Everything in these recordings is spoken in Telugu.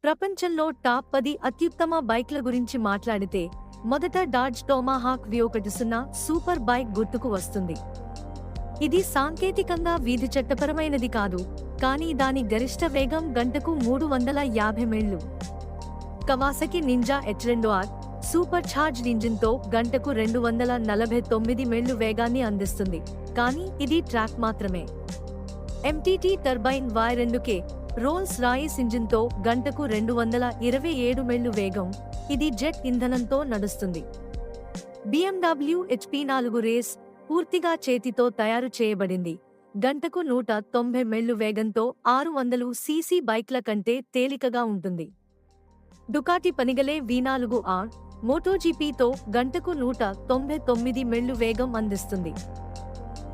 ప్రపంచంలో టాప్ 10 అత్యుత్తమ బైక్ల గురించి మాట్లాడితే మొదట dodge Tomahawk V10 super bike గుర్తుకు వస్తుంది. ఇది సాంకేతికంగా వీధి చట్టపరమైనది కాదు, కానీ దాని గరిష్ట వేగం గంటకు 350 మైళ్ళు. Kawasaki Ninja H2R supercharged ఇంజిన్తో గంటకు 249 మైళ్ళు వేగాన్ని అందిస్తుంది, కానీ ఇది ట్రాక్ మాత్రమే. MTT turbine Y2K Rolls Royce ఇంజిన్తో గంటకు 227 మైళ్ళు వేగం, ఇది జెట్ ఇంధనంతో నడుస్తుంది. BMW HP4 రేస్ పూర్తిగా చేతితో తయారు చేయబడింది, గంటకు 190 మైళ్ళు వేగంతో 600 cc బైక్ల కంటే తేలికగా ఉంటుంది. డుకాటి పనిగలే V4R మోటోజీపీతో గంటకు 199 మైళ్ళు వేగం అందిస్తుంది.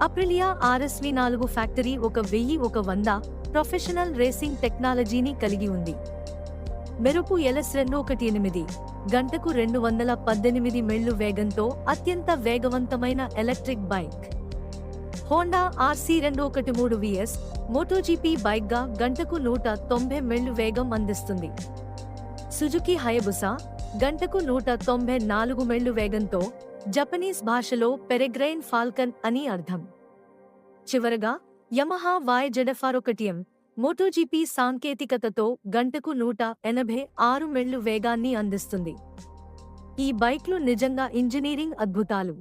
Aprilia RSV4 factory 1100 professional racing టెక్నాలజీని కలిగి ఉంది. మెరుపు LS218 గంటకు 218 మైళ్ళు వేగంతో అత్యంత వేగవంతమైన electric bike. Honda RC213 VS MotoGP బైక్గా గంటకు 190 మైళ్ళు వేగం అందిస్తుంది. సుజుకి హయబుసా గంటకు 194 మైళ్ళు వేగంతో, జపనీస్ భాషలో పెరెగ్రైన్ ఫాల్కన్ అని అర్థం. చివరగా యమహా YZF-R1M మోటోజీపీ సాంకేతికతతో గంటకు 186 మైళ్ళు వేగాన్ని అందిస్తుంది. ఈ బైక్లు నిజంగా ఇంజనీరింగ్ అద్భుతాలు.